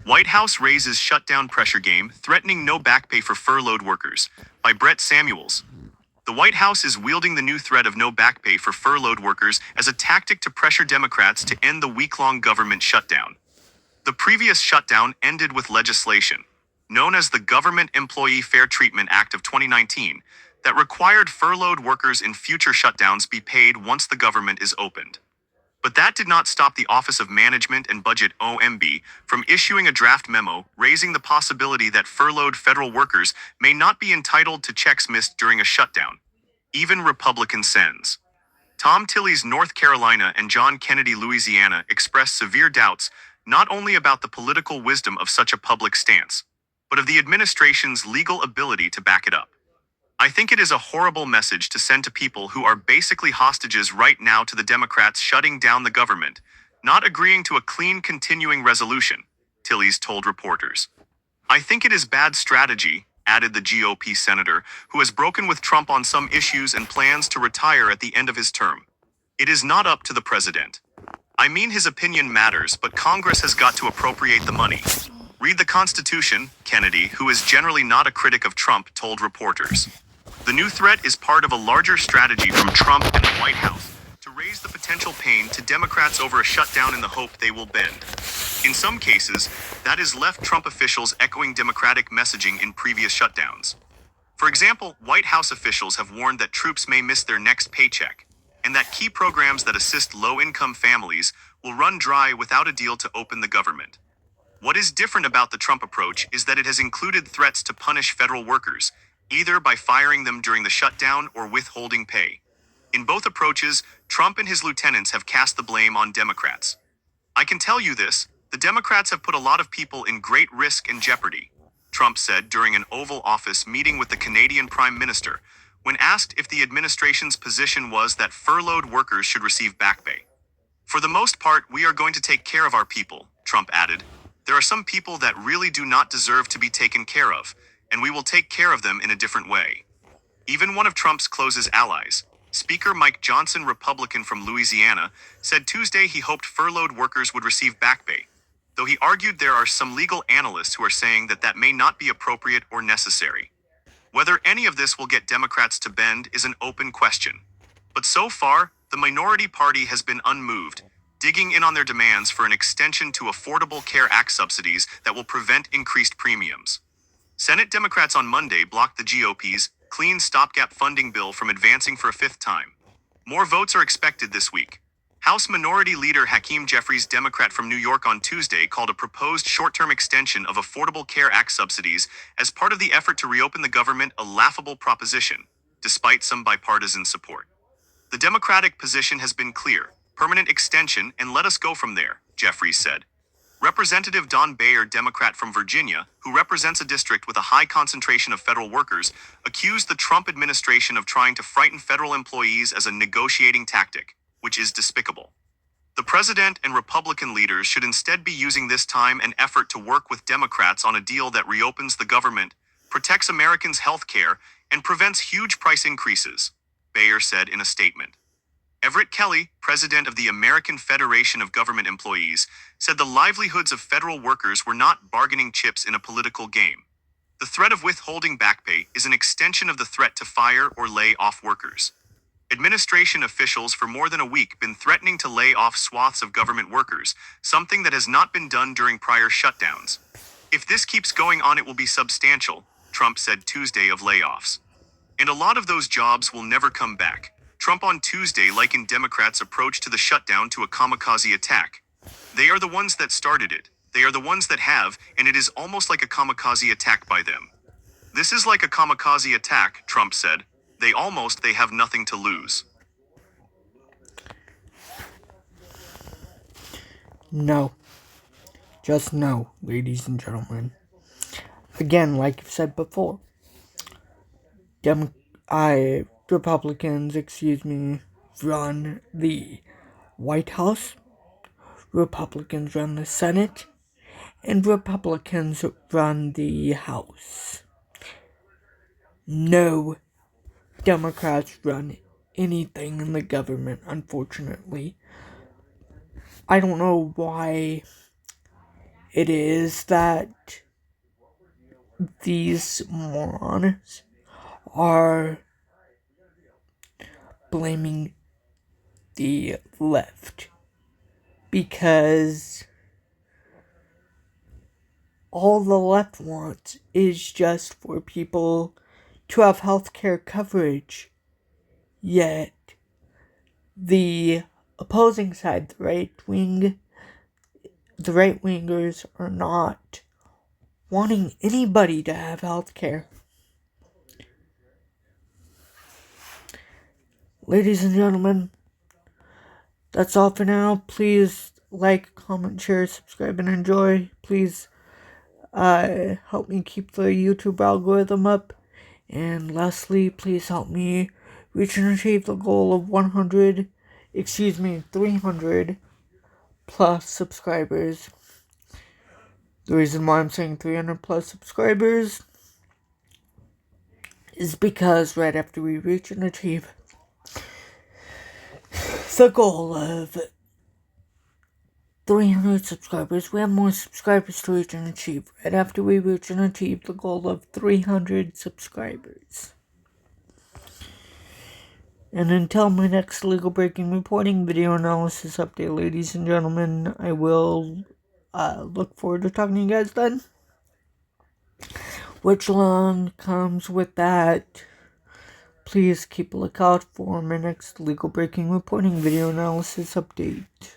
White House raises shutdown pressure game, threatening no back pay for furloughed workers, by Brett Samuels. The White House is wielding the new threat of no back pay for furloughed workers as a tactic to pressure Democrats to end the week-long government shutdown. The previous shutdown ended with legislation, known as the Government Employee Fair Treatment Act of 2019, that required furloughed workers in future shutdowns be paid once the government is opened. But that did not stop the Office of Management and Budget (OMB) from issuing a draft memo raising the possibility that furloughed federal workers may not be entitled to checks missed during a shutdown, even Republican sends. Tom Tilley's North Carolina and John Kennedy Louisiana expressed severe doubts not only about the political wisdom of such a public stance, but of the administration's legal ability to back it up. I think it is a horrible message to send to people who are basically hostages right now to the Democrats shutting down the government, not agreeing to a clean continuing resolution, Tilley's told reporters. I think it is bad strategy, added the GOP senator, who has broken with Trump on some issues and plans to retire at the end of his term. It is not up to the president. I mean, his opinion matters, but Congress has got to appropriate the money. Read the Constitution, Kennedy, who is generally not a critic of Trump, told reporters. The new threat is part of a larger strategy from Trump and the White House to raise the potential pain to Democrats over a shutdown in the hope they will bend. In some cases, that has left Trump officials echoing Democratic messaging in previous shutdowns. For example, White House officials have warned that troops may miss their next paycheck, and that key programs that assist low-income families will run dry without a deal to open the government. What is different about the Trump approach is that it has included threats to punish federal workers, either by firing them during the shutdown or withholding pay. In both approaches, Trump and his lieutenants have cast the blame on Democrats. I can tell you this, the Democrats have put a lot of people in great risk and jeopardy, Trump said during an Oval Office meeting with the Canadian Prime Minister, when asked if the administration's position was that furloughed workers should receive back pay. For the most part, we are going to take care of our people, Trump added. There are some people that really do not deserve to be taken care of, and we will take care of them in a different way. Even one of Trump's closest allies, Speaker Mike Johnson, Republican from Louisiana, said Tuesday he hoped furloughed workers would receive back pay, though he argued there are some legal analysts who are saying that that may not be appropriate or necessary. Whether any of this will get Democrats to bend is an open question. But so far, the minority party has been unmoved, digging in on their demands for an extension to Affordable Care Act subsidies that will prevent increased premiums. Senate Democrats on Monday blocked the GOP's clean stopgap funding bill from advancing for a fifth time. More votes are expected this week. House Minority Leader Hakeem Jeffries, Democrat from New York, on Tuesday called a proposed short-term extension of Affordable Care Act subsidies as part of the effort to reopen the government a laughable proposition, despite some bipartisan support. The Democratic position has been clear: permanent extension and let us go from there, Jeffries said. Representative Don Bayer, Democrat from Virginia, who represents a district with a high concentration of federal workers, accused the Trump administration of trying to frighten federal employees as a negotiating tactic, which is despicable. The president and Republican leaders should instead be using this time and effort to work with Democrats on a deal that reopens the government, protects Americans' health care, and prevents huge price increases, Bayer said in a statement. Everett Kelly, president of the American Federation of Government Employees, said the livelihoods of federal workers were not bargaining chips in a political game. The threat of withholding back pay is an extension of the threat to fire or lay off workers. Administration officials for more than a week been threatening to lay off swaths of government workers, something that has not been done during prior shutdowns. If this keeps going on, it will be substantial, Trump said Tuesday of layoffs. And a lot of those jobs will never come back. Trump on Tuesday likened Democrats' approach to the shutdown to a kamikaze attack. They are the ones that started it. They are the ones that have, and it is almost like a kamikaze attack by them. This is like a kamikaze attack, Trump said. They have nothing to lose. No. Just no, ladies and gentlemen. Again, like I've said before, Republicans, run the White House, Republicans run the Senate, and Republicans run the House. No Democrats run anything in the government, unfortunately. I don't know why it is that these morons are blaming the left because all the left wants is just for people to have healthcare coverage. Yet, the opposing side, the right wingers are not wanting anybody to have healthcare. Ladies and gentlemen, that's all for now. Please like, comment, share, subscribe, and enjoy. Please help me keep the YouTube algorithm up. And lastly, please help me reach and achieve the goal of 300 plus subscribers. The reason why I'm saying 300 plus subscribers is because right after we reach and achieve the goal of 300 subscribers, we have more subscribers to reach and achieve. Right after we reach and achieve the goal of 300 subscribers. And until my next legal breaking reporting video analysis update, ladies and gentlemen, I will look forward to talking to you guys then. Which along comes with that, please keep a lookout for my next legal breaking reporting video analysis update.